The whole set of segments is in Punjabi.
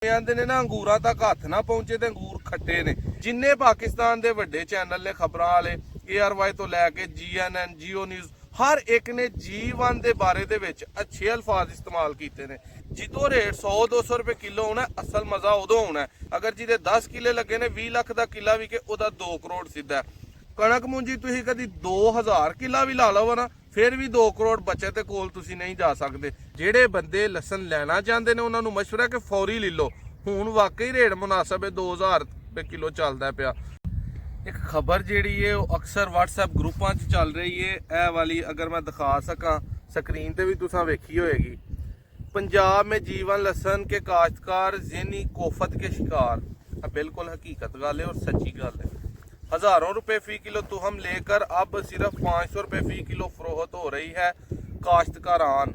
ਜਿਵੇਂ ਆਂਦੇ ਨੇ ਨਾ ਅੰਗੂਰਾਂ ਤੱਕ ਹੱਥ ਨਾ ਪਹੁੰਚੇ ਤੇ ਅੰਗੂਰ ਖੱਟੇ ਨੇ। ਜਿੰਨੇ ਪਾਕਿਸਤਾਨ ਦੇ ਵੱਡੇ ਚੈਨਲ ਨੇ ਖਬਰਾਂ ਵਾਲੇ, ARY ਤੋਂ ਲੈ ਕੇ GNN, ਜੀਓ ਨਿਊਜ਼, ਹਰ ਇੱਕ ਨੇ G1 ਦੇ ਬਾਰੇ ਦੇ ਵਿੱਚ ਅੱਛੇ ਅਲਫਾਜ਼ ਇਸਤੇਮਾਲ ਕੀਤੇ ਨੇ। ਜਿੱਦੋਂ ਰੇਟ 100-200 ਰੁਪਏ ਕਿਲੋ ਹੋਣਾ, ਅਸਲ ਮਜ਼ਾ ਉਦੋਂ ਹੋਣਾ ਅਗਰ ਜਿਹਦੇ 10 ਕਿੱਲੇ ਲੱਗੇ ਨੇ 20 ਲੱਖ ਦਾ ਕਿੱਲਾ ਵੀ ਕੇ ਉਹਦਾ 2 ਕਰੋੜ ਸਿੱਧਾ। ਕਣਕ ਮੂੰਜੀ ਤੁਸੀਂ ਕਦੀ 2000 ਕਿੱਲਾ ਵੀ ਲਾ ਲਓ ਨਾ, ਫਿਰ ਵੀ 2 ਕਰੋੜ ਬਚਤ ਦੇ ਕੋਲ ਤੁਸੀਂ ਨਹੀਂ ਜਾ ਸਕਦੇ। ਜਿਹੜੇ ਬੰਦੇ ਲਸਣ ਲੈਣਾ ਚਾਹੁੰਦੇ ਨੇ ਉਹਨਾਂ ਨੂੰ ਮਸ਼ਵਰਾ ਕਿ ਫੌਰੀ ਲੈ ਲਓ। ਹੁਣ ਵਾਕਈ ਰੇਟ ਮੁਨਾਸਬ ਹੈ, 2000 ਰੁਪਏ ਕਿਲੋ ਚੱਲਦਾ ਪਿਆ। ਇੱਕ ਖਬਰ ਜਿਹੜੀ ਹੈ ਉਹ ਅਕਸਰ WhatsApp ਗਰੁੱਪਾਂ 'ਚ ਚੱਲ ਰਹੀ ਹੈ, ਇਹ ਵਾਲੀ ਅਗਰ मैं दिखा सका स्क्रीन पे भी तुसा वेखी होएगी। पंजाब में जीवन लसन के काश्तकार ज़हनी कोफत के शिकार। अब बिल्कुल हकीकत गल है और सच्ची गल है। हज़ारों रुपए फी किलो तुहम लेकर अब सिर्फ 500 रुपए फी किलो फरोख्त हो रही है काश्तकारान।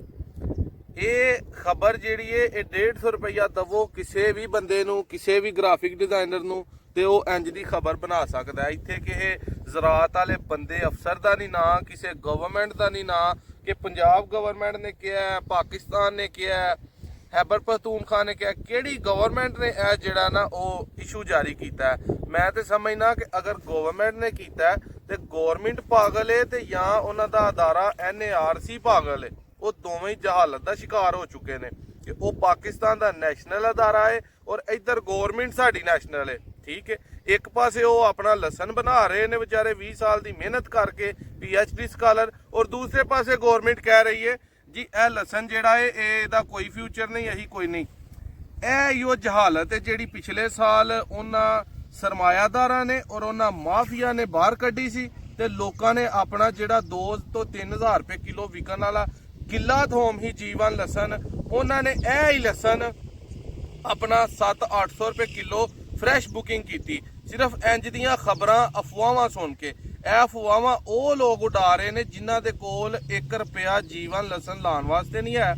ये खबर जी है 150 रुपया दवो किसी भी बंदे नू, किसी भी ग्राफिक डिजाइनर नू ਤੇ ਉਹ ਇੰਜ ਦੀ ਖਬਰ ਬਣਾ ਸਕਦਾ ਹੈ। ਇੱਥੇ ਕਿਸੇ ਜ਼ਰਾਅਤ ਵਾਲੇ ਬੰਦੇ ਅਫਸਰ ਦਾ ਨਹੀਂ ਨਾਂ, ਕਿਸੇ ਗਵਰਨਮੈਂਟ ਦਾ ਨਹੀਂ ਨਾਂ ਕਿ ਪੰਜਾਬ ਗਵਰਨਮੈਂਟ ਨੇ ਕਿਹਾ, ਪਾਕਿਸਤਾਨ ਨੇ ਕਿਹਾ, ਖੈਬਰ ਪਖਤੂਨਖਵਾ ਨੇ ਕਿਹਾ, ਕਿਹੜੀ ਗਵਰਨਮੈਂਟ ਨੇ ਇਹ ਜਿਹੜਾ ਨਾ ਉਹ ਇਸ਼ੂ ਜਾਰੀ ਕੀਤਾ ਹੈ। ਮੈਂ ਤੇ ਸਮਝਣਾ ਕਿ ਅਗਰ ਗਵਰਨਮੈਂਟ ਨੇ ਕੀਤਾ ਤੇ ਗਵਰਨਮੈਂਟ ਪਾਗਲ ਹੈ ਤੇ ਜਾਂ ਉਹਨਾਂ ਦਾ ਅਦਾਰਾ NARC ਪਾਗਲ ਹੈ। ਉਹ ਦੋਵੇਂ ਹੀ ਜਹਾਲਤ ਦਾ ਸ਼ਿਕਾਰ ਹੋ ਚੁੱਕੇ ਨੇ ਕਿ ਉਹ ਪਾਕਿਸਤਾਨ ਦਾ ਨੈਸ਼ਨਲ ਅਦਾਰਾ ਹੈ ਔਰ ਇੱਧਰ ਗਵਰਨਮੈਂਟ ਸਾਡੀ ਨੈਸ਼ਨਲ ਹੈ। ठीक है, एक पासे वो अपना लसन बना रहे ने बेचारे 20 साल की मेहनत करके PhD स्कॉलर, और दूसरे पासे गवर्नमेंट कह रही है जी ए लसन जेड़ा है ਇਹਦਾ कोई फ्यूचर नहीं, यही कोई नहीं। ਇਹ ਜਹਾਲਤ ਹੈ ਜਿਹੜੀ ਪਿਛਲੇ ਸਾਲ ਉਹਨਾਂ ਸਰਮਾਇਆਦਾਰਾਂ ਨੇ ਔਰ ਉਹਨਾਂ ਮਾਫੀਆ ਨੇ ਬਾਹਰ ਕੱਢੀ ਸੀ ਤੇ ਲੋਕਾਂ ਨੇ ਆਪਣਾ ਜਿਹੜਾ 2 ਤੋਂ 3000 ਰੁਪਏ ਕਿਲੋ ਵਿਕਣ ਵਾਲਾ ਕਿੱਲਾ ਥੋਮ ਹੀ ਜੀਵਨ ਲਸਣ, ਉਹਨਾਂ ਨੇ ਇਹ ਹੀ ਲਸਣ ਆਪਣਾ 700-800 ਰੁਪਏ ਕਿਲੋ फ्रैश बुकिंग की। सिर्फ इंज दियां खबरां अफवाहां सुन के, ਇਹ ਅਫਵਾਹਾਂ ਉਹ ਲੋਕ ਉਡਾ ਰਹੇ ਨੇ ਜਿਨ੍ਹਾਂ ਦੇ ਕੋਲ 1 ਰੁਪਿਆ ਜੀਵਨ ਲਸਣ ਲਾਉਣ ਵਾਸਤੇ ਨਹੀਂ ਹੈ,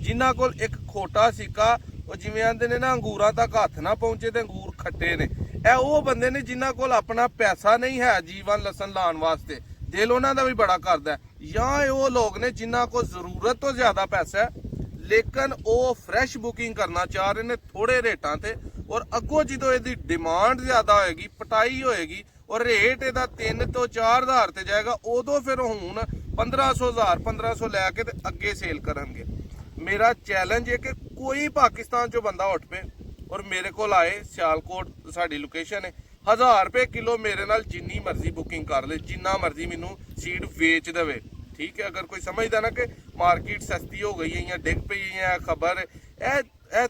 ਜਿਨ੍ਹਾਂ ਕੋਲ ਇੱਕ ਖੋਟਾ ਸਿੱਕਾ, ਉਹ ਜਿਵੇਂ ਆਂਦੇ ਨੇ ਨਾ ਅੰਗੂਰਾਂ ਤੱਕ ਹੱਥ ਨਾ ਪਹੁੰਚੇ ਤੇ ਅੰਗੂਰ ਖੱਟੇ ਨੇ। ਇਹ ਉਹ ਬੰਦੇ ਨੇ ਜਿਨ੍ਹਾਂ ਕੋਲ ਆਪਣਾ ਪੈਸਾ ਨਹੀਂ ਹੈ ਜੀਵਨ ਲਸਣ ਲਾਉਣ ਵਾਸਤੇ, ਦਿਲ ਉਹਨਾਂ ਦਾ ਵੀ ਬੜਾ ਕਰਦਾ। ਜਾਂ ਇਹ ਉਹ ਲੋਕ ਨੇ ਜਿਨ੍ਹਾਂ ਕੋਲ ਜ਼ਰੂਰਤ ਤੋਂ ਜ਼ਿਆਦਾ ਪੈਸਾ ਹੈ ਲੇਕਿਨ ਉਹ ਫਰੈਸ਼ ਬੁਕਿੰਗ ਕਰਨਾ ਚਾਹ ਰਹੇ ਨੇ ਥੋੜੇ ਰੇਟਾਂ ਤੇ, ਔਰ ਅੱਗੋਂ ਜਦੋਂ ਇਹਦੀ ਡਿਮਾਂਡ ਜ਼ਿਆਦਾ ਹੋਏਗੀ, ਪਟਾਈ ਹੋਏਗੀ ਔਰ ਰੇਟ ਇਹਦਾ 3 ਤੋਂ 4000 ਤੇ ਜਾਏਗਾ, ਉਦੋਂ ਫਿਰ ਹੁਣ 1500 ਲੈ ਕੇ ਤੇ ਅੱਗੇ ਸੇਲ ਕਰਨਗੇ। ਮੇਰਾ ਚੈਲੰਜ ਹੈ ਕਿ ਕੋਈ ਪਾਕਿਸਤਾਨ ਚੋਂ ਬੰਦਾ ਉੱਠ ਪਏ ਔਰ ਮੇਰੇ ਕੋਲ ਆਏ, ਸਿਆਲਕੋਟ ਸਾਡੀ ਲੋਕੇਸ਼ਨ ਹੈ, 1000 ਰੁਪਏ ਕਿਲੋ ਮੇਰੇ ਨਾਲ ਜਿੰਨੀ ਮਰਜ਼ੀ ਬੁਕਿੰਗ ਕਰ ਲੈ, ਜਿੰਨਾ ਮਰਜ਼ੀ ਮੈਨੂੰ ਸੀਡ ਵੇਚ ਦੇਵੇ। ठीक है, अगर कोई समझदा ना कि मार्केट सस्ती हो गई है या डिग पई है खबर,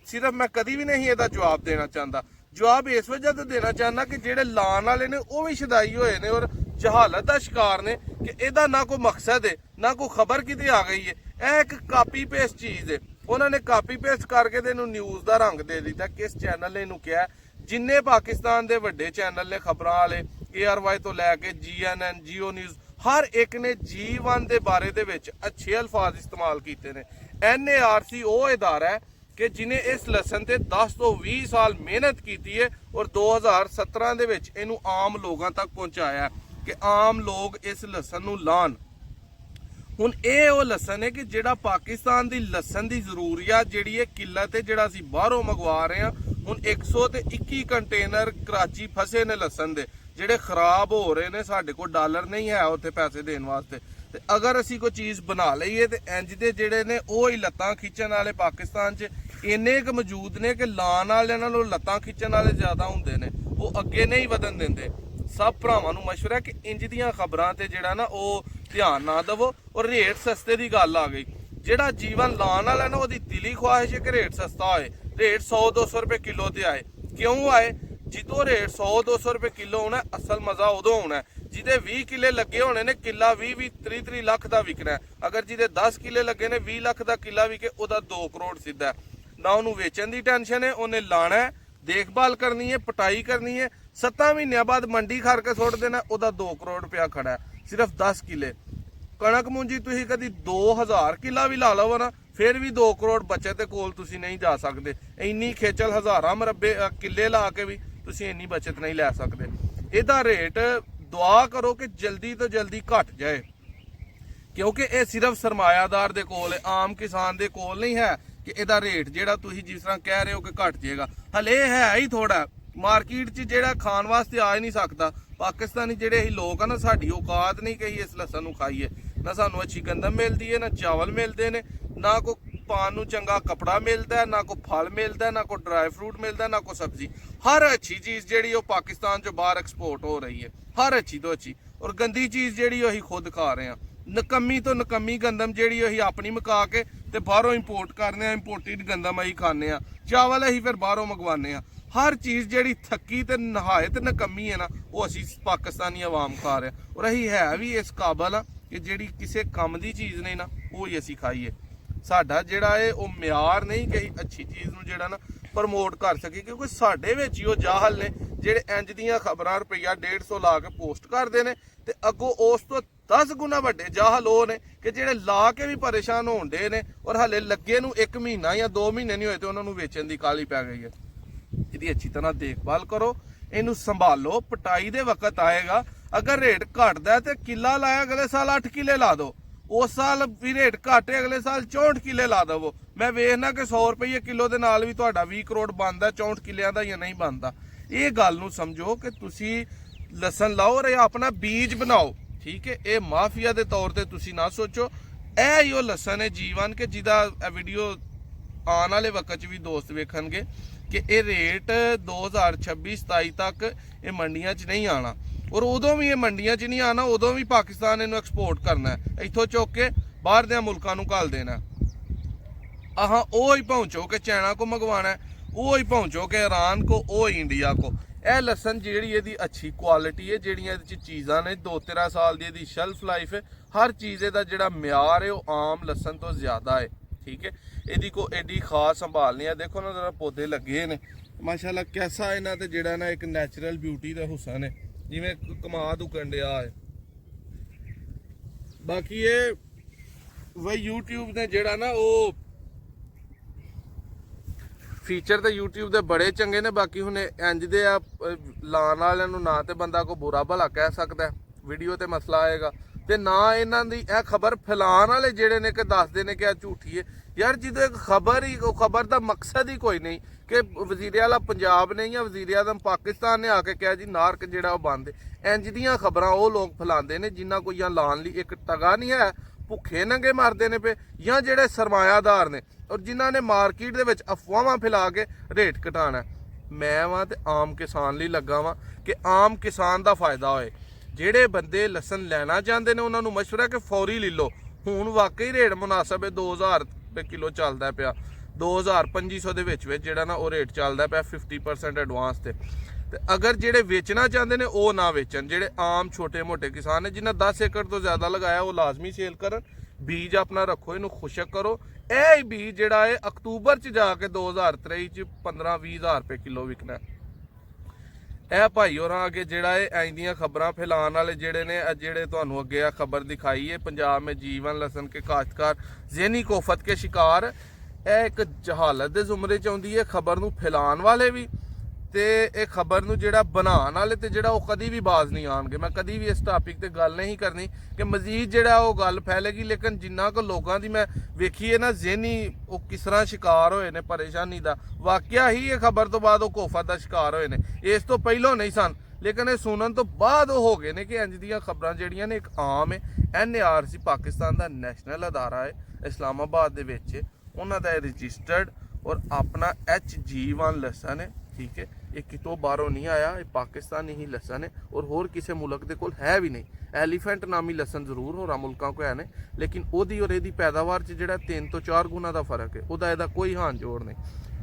सिर्फ मैं कभी भी नहीं ਇਹਦਾ ਜਵਾਬ ਦੇਣਾ ਚਾਹੁੰਦਾ। ਜਵਾਬ ਇਸ ਵਜ੍ਹਾ ਤੇ ਦੇਣਾ ਚਾਹੁੰਦਾ ਕਿ ਜਿਹੜੇ ਲਾਣ ਵਾਲੇ ਨੇ ਉਹ ਵੀ ਸ਼ਦਾਈ ਹੋਏ ਨੇ ਔਰ ਜਹਾਲਤ ਦਾ ਸ਼ਿਕਾਰ ਨੇ ਕਿ ਇਹਦਾ ਨਾ ਕੋਈ ਮਕਸਦ ਹੈ ਨਾ ਕੋਈ ਖਬਰ ਕਿਤੇ ਆ ਗਈ ਹੈ। ਇਹ ਇੱਕ ਕਾਪੀ ਪੇਸਟ ਚੀਜ਼ ਹੈ। ਉਹਨਾਂ ਨੇ ਕਾਪੀ ਪੇਸਟ ਕਰਕੇ ਤੇ ਇਹਨੂੰ ਨਿਊਜ਼ ਦਾ ਰੰਗ ਦੇ ਦਿੱਤਾ। ਕਿਸ ਚੈਨਲ ਨੇ ਇਹਨੂੰ ਕਿਹਾ? ਜਿੰਨੇ ਪਾਕਿਸਤਾਨ ਦੇ ਵੱਡੇ ਚੈਨਲ ਨੇ ਖਬਰਾਂ ਵਾਲੇ, ARY ਤੋਂ ਲੈ ਕੇ GNN, ਜੀਓ ਨਿਊਜ਼, ਹਰ ਇੱਕ ਨੇ G1 ਦੇ ਬਾਰੇ ਦੇ ਵਿੱਚ ਅੱਛੇ ਅਲਫਾਜ਼ ਇਸਤੇਮਾਲ ਕੀਤੇ ਨੇ। NARC ਉਹ ਇਦਾਰਾ ਹੈ ਕਿ ਜਿਨੇ ਇਸ ਲਸਣ ਤੇ 10 ਤੋਂ 20 ਸਾਲ ਮਿਹਨਤ ਕੀਤੀ ਹੈ ਔਰ 2017 ਦੇ ਵਿੱਚ ਇਹਨੂੰ ਆਮ ਲੋਕਾਂ ਤੱਕ ਪਹੁੰਚਾਇਆ ਕਿ ਆਮ ਲੋਕ ਇਸ ਲਸਣ ਨੂੰ ਲਾਣ। ਹੁਣ ਇਹ ਉਹ ਲਸਣ ਹੈ ਕਿ ਜਿਹੜਾ ਪਾਕਿਸਤਾਨ ਦੀ ਲਸਣ ਦੀ ਜ਼ਰੂਰੀਅਤ ਜਿਹੜੀ ਹੈ ਕਿੱਲਤ ਹੈ, ਜਿਹੜਾ ਅਸੀਂ ਬਾਹਰੋਂ ਮੰਗਵਾ ਰਹੇ ਹਾਂ। ਹੁਣ 121 ਕੰਟੇਨਰ ਕਰਾਚੀ ਫਸੇ ਨੇ ਲਸਣ ਦੇ, ਜਿਹੜੇ ਖਰਾਬ ਹੋ ਰਹੇ ਨੇ। ਸਾਡੇ ਕੋਲ ਡਾਲਰ ਨਹੀਂ ਹੈ ਉੱਥੇ ਪੈਸੇ ਦੇਣ ਵਾਸਤੇ, ਤੇ ਅਗਰ ਅਸੀਂ ਕੋਈ ਚੀਜ਼ ਬਣਾ ਲਈਏ ਤੇ ਇੰਜ ਦੇ ਜਿਹੜੇ ਨੇ ਉਹ ਹੀ ਲੱਤਾਂ ਖਿੱਚਣ ਵਾਲੇ ਪਾਕਿਸਤਾਨ 'ਚ ਇੰਨੇ ਕੁ ਮੌਜੂਦ ਨੇ ਕਿ ਲਾਣ ਵਾਲਿਆਂ ਨਾਲੋਂ ਲੱਤਾਂ ਖਿੱਚਣ ਵਾਲੇ ਜ਼ਿਆਦਾ ਹੁੰਦੇ ਨੇ, ਉਹ ਅੱਗੇ ਨਹੀਂ ਵਧਣ ਦਿੰਦੇ। ਸਭ ਭਰਾਵਾਂ ਨੂੰ ਮਸ਼ਵਰਾ ਕਿ ਇੰਜ ਦੀਆਂ ਖਬਰਾਂ ਤੇ ਜਿਹੜਾ ਨਾ ਉਹ ਧਿਆਨ ਨਾ ਦੇਵੋ। ਔਰ ਰੇਟ ਸਸਤੇ ਦੀ ਗੱਲ ਆ ਗਈ, ਜਿਹੜਾ ਜੀਵਨ ਲਾਣ ਵਾਲਾ ਨਾ ਉਹਦੀ ਦਿਲੀ ਖੁਆਇਸ਼ ਹੈ ਕਿ ਰੇਟ ਸਸਤਾ ਹੋਏ, ਰੇਟ 100-200 ਰੁਪਏ ਕਿਲੋ ਤੇ ਆਏ। ਕਿਉਂ ਆਏ? जितो रेट 100-200 रुपए किलो होना, असल मजा उदो होना जिदे 20 किले लगे होने ने, किला 20-30 लाख का विकना है। अगर जिदे 10 किले लगे ने 20 लाख का किला विके ओदा 2 करोड़ सीधा ना। उन्होंने वेचन की टेंशन है, उन्हें लाना है, देखभाल करनी है, पटाई करनी है, 7 महीनों बाद मंडी खर के सुट देना, ओदा 2 करोड़ रुपया खड़ा है सिर्फ 10 किले। कणक मुंजी तुसीं कदी 2000 किला भी ला लो ना, फिर भी 2 करोड़ बचत दे कोल तुसीं नहीं जा सकते। इन्नी खेचल हज़ारां मरबे किले ला के भी ਤੁਸੀਂ ਇੰਨੀ ਬਚਤ ਨਹੀਂ ਲੈ ਸਕਦੇ। ਇਹਦਾ ਰੇਟ ਦੁਆ ਕਰੋ ਕਿ ਜਲਦੀ ਤੋਂ ਜਲਦੀ ਘਟ ਜਾਏ, ਕਿਉਂਕਿ ਇਹ ਸਿਰਫ ਸਰਮਾਇਆਦਾਰ ਦੇ ਕੋਲ ਹੈ, ਆਮ ਕਿਸਾਨ ਦੇ ਕੋਲ ਨਹੀਂ ਹੈ ਕਿ ਇਹਦਾ ਰੇਟ ਜਿਹੜਾ ਤੁਸੀਂ ਜਿਸ ਤਰ੍ਹਾਂ ਕਹਿ ਰਹੇ ਹੋ ਕਿ ਘਟ ਜਾਏਗਾ, ਹਲੇ ਹੈ ਹੀ ਥੋੜਾ ਮਾਰਕੀਟ 'ਚ ਜਿਹੜਾ ਖਾਣ ਵਾਸਤੇ ਆ ਹੀ ਨਹੀਂ ਸਕਦਾ। ਪਾਕਿਸਤਾਨੀ ਜਿਹੜੇ ਅਸੀਂ ਲੋਕ ਆ ਨਾ, ਸਾਡੀ ਔਕਾਤ ਨਹੀਂ ਕਿ ਅਸੀਂ ਇਸ ਲਸਣ ਨੂੰ ਖਾਈਏ। ਨਾ ਸਾਨੂੰ ਅੱਛੀ ਗੰਦਮ ਮਿਲਦੀ ਹੈ, ਨਾ ਚਾਵਲ ਮਿਲਦੇ ਨੇ, ਨਾ ਕੋਈ ਪਾਣ ਨੂੰ ਚੰਗਾ ਕਪੜਾ ਮਿਲਦਾ, ਨਾ ਕੋਈ ਫਲ ਮਿਲਦਾ, ਨਾ ਕੋਈ ਡਰਾਈ ਫਰੂਟ ਮਿਲਦਾ, ਨਾ ਕੋਈ ਸਬਜ਼ੀ। ਹਰ ਅੱਛੀ ਚੀਜ਼ ਜਿਹੜੀ ਉਹ ਪਾਕਿਸਤਾਨ 'ਚੋਂ ਬਾਹਰ ਐਕਸਪੋਰਟ ਹੋ ਰਹੀ ਹੈ, ਹਰ ਅੱਛੀ ਤੋਂ ਅੱਛੀ। ਔਰ ਗੰਦੀ ਚੀਜ਼ ਜਿਹੜੀ ਉਹੀ ਖੁਦ ਖਾ ਰਹੇ ਆ। ਨਕਮੀ ਤੋਂ ਨਕਮੀ ਗੰਦਮ ਜਿਹੜੀ ਉਹੀ ਆਪਣੀ ਮਕਾ ਕੇ ਤੇ ਬਾਹਰੋਂ ਇੰਪੋਰਟ ਕਰਨੇ ਆ, ਇੰਪੋਰਟਡ ਗੰਦਮ ਅਸੀਂ ਖਾਂਦੇ ਆ। ਚਾਵਲ ਅਸੀਂ ਫਿਰ ਬਾਹਰੋਂ ਮੰਗਵਾਉਂਦੇ ਆ। ਹਰ ਚੀਜ਼ ਜਿਹੜੀ ਥੱਕੀ ਤੇ ਨਹਾਇਤ ਨਕਮੀ ਹੈ ਨਾ, ਉਹ ਅਸੀਂ ਪਾਕਿਸਤਾਨੀ ਆਵਾਮ ਖਾ ਰਹੇ ਆ। ਔਰ ਅਸੀਂ ਹੈ ਵੀ ਇਸ ਕਾਬਲ ਆ ਕਿ ਜਿਹੜੀ ਕਿਸੇ ਕੰਮ ਦੀ ਚੀਜ਼ ਨਹੀਂ ਨਾ, ਉਹ ਹੀ ਅਸੀਂ ਖਾਈਏ। ਸਾਡਾ ਜਿਹੜਾ ਹੈ ਉਹ ਮਿਆਰ ਨਹੀਂ ਕਿ ਅਸੀਂ ਅੱਛੀ ਚੀਜ਼ ਨੂੰ ਜਿਹੜਾ ਨਾ ਪ੍ਰਮੋਟ ਕਰ ਸਕੀਏ, ਕਿਉਂਕਿ ਸਾਡੇ ਵਿੱਚ ਹੀ ਉਹ ਜਾਹਲ ਨੇ ਜਿਹੜੇ ਇੰਜ ਦੀਆਂ ਖਬਰਾਂ ਰੁਪਈਆ 150 ਲਾ ਕੇ ਪੋਸਟ ਕਰਦੇ ਨੇ, ਤੇ ਅੱਗੋਂ ਉਸ ਤੋਂ 10 ਗੁਣਾ ਵੱਡੇ ਜਾਹਲ ਉਹ ਨੇ ਕਿ ਜਿਹੜੇ ਲਾ ਕੇ ਵੀ ਪਰੇਸ਼ਾਨ ਹੋਣ ਡੇ ਨੇ, ਔਰ ਹਲੇ ਲੱਗੇ ਨੂੰ 1 ਮਹੀਨਾ ਜਾਂ 2 ਮਹੀਨੇ ਨਹੀਂ ਹੋਏ ਤੇ ਉਹਨਾਂ ਨੂੰ ਵੇਚਣ ਦੀ ਕਾਹਲੀ ਪੈ ਗਈ ਹੈ। ਇਹਦੀ ਅੱਛੀ ਤਰ੍ਹਾਂ ਦੇਖਭਾਲ ਕਰੋ, ਇਹਨੂੰ ਸੰਭਾਲੋ। ਪਟਾਈ ਦੇ ਵਕਤ ਆਏਗਾ, ਅਗਰ ਰੇਟ ਘਟਦਾ ਤੇ ਕਿੱਲਾ ਲਾਇਆ ਅਗਲੇ ਸਾਲ 8 ਕਿੱਲੇ ਲਾ ਦੋ। ਉਸ ਸਾਲ ਵੀ ਰੇਟ ਘਟੇ, ਅਗਲੇ ਸਾਲ 64 ਕਿੱਲੇ ਲਾ ਦਵੋ। ਮੈਂ ਵੇਖਣਾ ਕਿ 100 ਰੁਪਏ ਕਿਲੋ ਦੇ ਨਾਲ ਵੀ ਤੁਹਾਡਾ 20 ਕਰੋੜ ਬਣਦਾ 64 ਕਿੱਲਿਆਂ ਦਾ ਜਾਂ ਨਹੀਂ ਬਣਦਾ। ਇਹ ਗੱਲ ਨੂੰ ਸਮਝੋ ਕਿ ਤੁਸੀਂ ਲਸਣ ਲਾਓ ਔਰ ਆਪਣਾ ਬੀਜ ਬਣਾਓ, ਠੀਕ ਹੈ। ਇਹ ਮਾਫੀਆ ਦੇ ਤੌਰ ਤੇ ਤੁਸੀਂ ਨਾ ਸੋਚੋ। ਇਹ ਹੀ ਉਹ ਲਸਣ ਹੈ ਜੀਵਨ ਕਿ ਜਿਹਦਾ ਵੀਡੀਓ ਆਉਣ ਵਾਲੇ ਵਕਤ 'ਚ ਵੀ ਦੋਸਤ ਵੇਖਣਗੇ ਕਿ ਇਹ ਰੇਟ 2026-27 ਤੱਕ ਇਹ ਮੰਡੀਆਂ 'ਚ ਨਹੀਂ ਆਣਾ। ਔਰ ਉਦੋਂ ਵੀ ਇਹ ਮੰਡੀਆਂ 'ਚ ਨਹੀਂ ਆਣਾ, ਉਦੋਂ ਵੀ ਪਾਕਿਸਤਾਨ ਇਹਨੂੰ ਐਕਸਪੋਰਟ ਕਰਨਾ ਹੈ, ਇੱਥੋਂ ਚੁੱਕ ਕੇ ਬਾਹਰ ਦੇ ਮੁਲਕਾਂ ਨੂੰ ਘੱਲ ਦੇਣਾ। ਆਹਾਂ ਉਹ ਹੀ ਪਹੁੰਚੋ ਕਿ ਚਾਈਨਾ ਕੋ ਮੰਗਵਾਣਾ ਹੈ, ਉਹ ਹੀ ਪਹੁੰਚੋ ਕਿ ਈਰਾਨ ਕੋ, ਉਹ ਹੀ ਇੰਡੀਆ ਕੋ। ਇਹ ਲਸਣ ਜਿਹੜੀ ਇਹਦੀ ਅੱਛੀ ਕੁਆਲਿਟੀ ਹੈ, ਜਿਹੜੀਆਂ ਇਹਦੇ 'ਚ ਚੀਜ਼ਾਂ ਨੇ, 2-13 ਸਾਲ ਦੀ ਇਹਦੀ ਸ਼ੈਲਫ ਲਾਈਫ ਹੈ। ਹਰ ਚੀਜ਼ ਇਹਦਾ ਜਿਹੜਾ ਮਿਆਰ ਹੈ ਉਹ ਆਮ ਲਸਣ ਤੋਂ ਜ਼ਿਆਦਾ ਹੈ, ਠੀਕ ਹੈ। ਇਹਦੀ ਕੋ ਐਡੀ ਖਾਸ ਸੰਭਾਲ ਨਹੀਂ ਹੈ। ਦੇਖੋ ਨਾ ਜਰਾ ਪੌਦੇ ਲੱਗੇ ਨੇ ਮਾਸ਼ਾਅੱਲਾ, ਕੈਸਾ ਇਹਨਾਂ ਤੇ ਜਿਹੜਾ ਨਾ ਇੱਕ ਨੈਚੁਰਲ ਬਿਊਟੀ ਦਾ ਹੁਸਨ ਹੈ, ਜਿਵੇਂ ਕਮਾਦ ਉਗਣ ਡਿਆ ਹੈ। ਬਾਕੀ ਇਹ ਵਈ YouTube ਨੇ ਜਿਹੜਾ ਨਾ ਉਹ ਫੀਚਰ ਤੇ YouTube ਦੇ ਬੜੇ ਚੰਗੇ ਨੇ। ਬਾਕੀ ਹੁਣ ਇੰਜ ਦੇ ਆ ਲਾਣ ਵਾਲਿਆਂ ਨੂੰ ਨਾ ਤੇ ਬੰਦਾ ਕੋ ਬੁਰਾ ਭਲਾ ਕਹਿ ਸਕਦਾ, ਵੀਡੀਓ ਤੇ ਮਸਲਾ ਆਏਗਾ, ਤੇ ਨਾ ਇਹਨਾਂ ਦੀ ਇਹ ਖਬਰ ਫੈਲਾਣ ਵਾਲੇ ਜਿਹੜੇ ਨੇ ਕਿ ਦੱਸਦੇ ਨੇ ਕਿ ਇਹ ਝੂਠੀ ਹੈ। ਯਾਰ ਜਦੋਂ ਇੱਕ ਖਬਰ ਹੀ, ਉਹ ਖਬਰ ਦਾ ਮਕਸਦ ਹੀ ਕੋਈ ਨਹੀਂ ਕਿ ਵਜ਼ੀਰ ਆਲਾ ਪੰਜਾਬ ਨੇ ਜਾਂ ਵਜ਼ੀਰ ਆਜ਼ਮ ਪਾਕਿਸਤਾਨ ਨੇ ਆ ਕੇ ਕਿਹਾ ਜੀ ਨਾਰਕ ਜਿਹੜਾ ਉਹ ਬੰਦ। ਇੰਜ ਦੀਆਂ ਖਬਰਾਂ ਉਹ ਲੋਕ ਫੈਲਾਉਂਦੇ ਨੇ ਜਿਨ੍ਹਾਂ ਕੋਈ ਜਾਂ ਲਾਣ ਲਈ ਇੱਕ ਟਗਾ ਨਹੀਂ ਹੈ, ਭੁੱਖੇ ਨੰਗੇ ਮਰਦੇ ਨੇ ਪਏ, ਜਾਂ ਜਿਹੜੇ ਸਰਮਾਇਆਦਾਰ ਨੇ ਔਰ ਜਿਨ੍ਹਾਂ ਨੇ ਮਾਰਕੀਟ ਦੇ ਵਿੱਚ ਅਫਵਾਹਾਂ ਫੈਲਾ ਕੇ ਰੇਟ ਘਟਾਣਾ। ਮੈਂ ਵਾਂ ਤੇ ਆਮ ਕਿਸਾਨ ਲਈ ਲੱਗਾ ਵਾਂ ਕਿ ਆਮ ਕਿਸਾਨ ਦਾ ਫਾਇਦਾ ਹੋਏ। ਜਿਹੜੇ ਬੰਦੇ ਲਸਣ ਲੈਣਾ ਚਾਹੁੰਦੇ ਨੇ ਉਹਨਾਂ ਨੂੰ ਮਸ਼ਵਰਾ ਕਿ ਫੌਰੀ ਲੈ ਲਓ। ਹੁਣ ਵਾਕਈ ਰੇਟ ਮੁਨਾਸਬ ਹੈ, 2000 ਰੁਪਏ ਕਿਲੋ ਚੱਲਦਾ ਪਿਆ, 2500 ਦੇ ਵਿੱਚ ਜਿਹੜਾ ਨਾ ਉਹ ਰੇਟ ਚੱਲਦਾ ਪਿਆ 50% ਐਡਵਾਂਸ ਤੇ ਅਗਰ ਜਿਹੜੇ ਵੇਚਣਾ ਚਾਹੁੰਦੇ ਨੇ ਉਹ ਨਾ ਵੇਚਣ। ਜਿਹੜੇ ਆਮ ਛੋਟੇ ਮੋਟੇ ਕਿਸਾਨ ਨੇ ਜਿਨ੍ਹਾਂ 10 ਏਕੜ ਤੋਂ ਜ਼ਿਆਦਾ ਲਗਾਇਆ ਉਹ ਲਾਜ਼ਮੀ ਸੇਲ ਕਰਨ। ਬੀਜ ਆਪਣਾ ਰੱਖੋ, ਇਹਨੂੰ ਖੁਸ਼ਕ ਕਰੋ। ਇਹ ਬੀਜ ਜਿਹੜਾ ਹੈ ਅਕਤੂਬਰ 'ਚ ਜਾ ਕੇ 2023 'ਚ 15-20 ਹਜ਼ਾਰ ਰੁਪਏ ਕਿਲੋ ਵਿਕਣਾ। ਇਹ ਭਾਈ ਹੋਰਾਂ ਅੱਗੇ ਜਿਹੜਾ ਹੈ ਐਂ ਦੀਆਂ ਖਬਰਾਂ ਫੈਲਾਉਣ ਵਾਲੇ ਜਿਹੜੇ ਨੇ, ਜਿਹੜੇ ਤੁਹਾਨੂੰ ਅੱਗੇ ਆ ਖਬਰ ਦਿਖਾਈ ਹੈ ਪੰਜਾਬ में जीवन लहसुन के काश्तकार ज़हनी कोफत के शिकार। ਇਹ ਇੱਕ ਜਹਾਲਤ ਦੇ ਜ਼ੁਮਰੇ 'ਚ ਆਉਂਦੀ ਹੈ ਖਬਰ ਨੂੰ ਫੈਲਾਉਣ ਵਾਲੇ ਵੀ, ਤੇ ਇਹ ਖਬਰ ਨੂੰ ਜਿਹੜਾ ਬਣਾਉਣ ਵਾਲੇ ਤੇ ਜਿਹੜਾ ਉਹ ਕਦੀ ਵੀ ਬਾਜ਼ ਨਹੀਂ ਆਉਣਗੇ। ਮੈਂ ਕਦੀ ਵੀ ਇਸ ਟਾਪਿਕ ਤੇ ਗੱਲ ਨਹੀਂ ਕਰਨੀ ਕਿ ਮਜ਼ੀਦ ਜਿਹੜਾ ਉਹ ਗੱਲ ਫੈਲੇਗੀ, ਲੇਕਿਨ ਜਿੰਨਾ ਕੁ ਲੋਕਾਂ ਦੀ ਮੈਂ ਵੇਖੀ ਹੈ ਨਾ ਜ਼ਹਿਨੀ ਉਹ ਕਿਸ ਤਰ੍ਹਾਂ ਸ਼ਿਕਾਰ ਹੋਏ ਨੇ ਪਰੇਸ਼ਾਨੀ ਦਾ, ਵਾਕਿਆ ਹੀ ਇਹ ਖਬਰ ਤੋਂ ਬਾਅਦ ਉਹ ਕੋਫਤ ਦਾ ਸ਼ਿਕਾਰ ਹੋਏ ਨੇ। ਇਸ ਤੋਂ ਪਹਿਲਾਂ ਨਹੀਂ ਸਨ, ਲੇਕਿਨ ਇਹ ਸੁਣਨ ਤੋਂ ਬਾਅਦ ਉਹ ਹੋ ਗਏ ਨੇ ਕਿ ਇੰਜ ਦੀਆਂ ਖਬਰਾਂ ਜਿਹੜੀਆਂ ਨੇ ਇੱਕ ਆਮ ਹੈ। NARC ਪਾਕਿਸਤਾਨ ਦਾ ਨੈਸ਼ਨਲ ਅਦਾਰਾ ਹੈ, ਇਸਲਾਮਾਬਾਦ ਦੇ ਵਿੱਚ ਉਹਨਾਂ ਦਾ ਰਜਿਸਟਰਡ ਔਰ ਆਪਣਾ HG1 ਲਸਣ ਹੈ, ਠੀਕ ਹੈ। ਇਹ ਕਿਤੋਂ ਬਾਹਰੋਂ ਨਹੀਂ ਆਇਆ, ਇਹ ਪਾਕਿਸਤਾਨੀ ਹੀ ਲਸਣ ਹੈ ਔਰ ਹੋਰ ਕਿਸੇ ਮੁਲਕ ਦੇ ਕੋਲ ਹੈ ਵੀ ਨਹੀਂ। ਐਲੀਫੈਂਟ ਨਾਮੀ ਲਸਣ ਜ਼ਰੂਰ ਹੋਰਾਂ ਮੁਲਕਾਂ ਕੋਲ ਹੈ ਨੇ, ਲੇਕਿਨ ਉਹਦੀ ਔਰ ਇਹਦੀ ਪੈਦਾਵਾਰ 'ਚ ਜਿਹੜਾ 3 ਤੋਂ 4 ਗੁਣਾ ਦਾ ਫਰਕ ਹੈ। ਉਹਦਾ ਇਹਦਾ ਕੋਈ ਹਾਨ ਜੋੜ ਨਹੀਂ।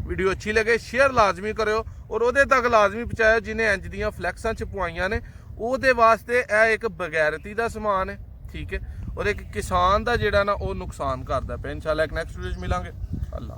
ਵੀਡੀਓ ਅੱਛੀ ਲੱਗੇ ਸ਼ੇਅਰ ਲਾਜ਼ਮੀ ਕਰਿਓ ਔਰ ਉਹਦੇ ਤੱਕ ਲਾਜ਼ਮੀ ਪਹੁੰਚਾਇਓ ਜਿਹਨੇ ਇੰਜ ਦੀਆਂ ਫਲੈਕਸਾਂ ਛਪਵਾਈਆਂ ਨੇ। ਉਹਦੇ ਵਾਸਤੇ ਇਹ ਇੱਕ ਬਗੈਰਤੀ ਦਾ ਸਮਾਨ ਹੈ, ਠੀਕ ਹੈ, ਔਰ ਇੱਕ ਕਿਸਾਨ ਦਾ ਜਿਹੜਾ ਨਾ ਉਹ ਨੁਕਸਾਨ ਕਰਦਾ ਪਿਆ। ਇਨਸ਼ਾਅੱਲਾ ਇੱਕ ਨੈਕਸਟ ਵੀਡੀਓ 'ਚ ਮਿਲਾਂਗੇ।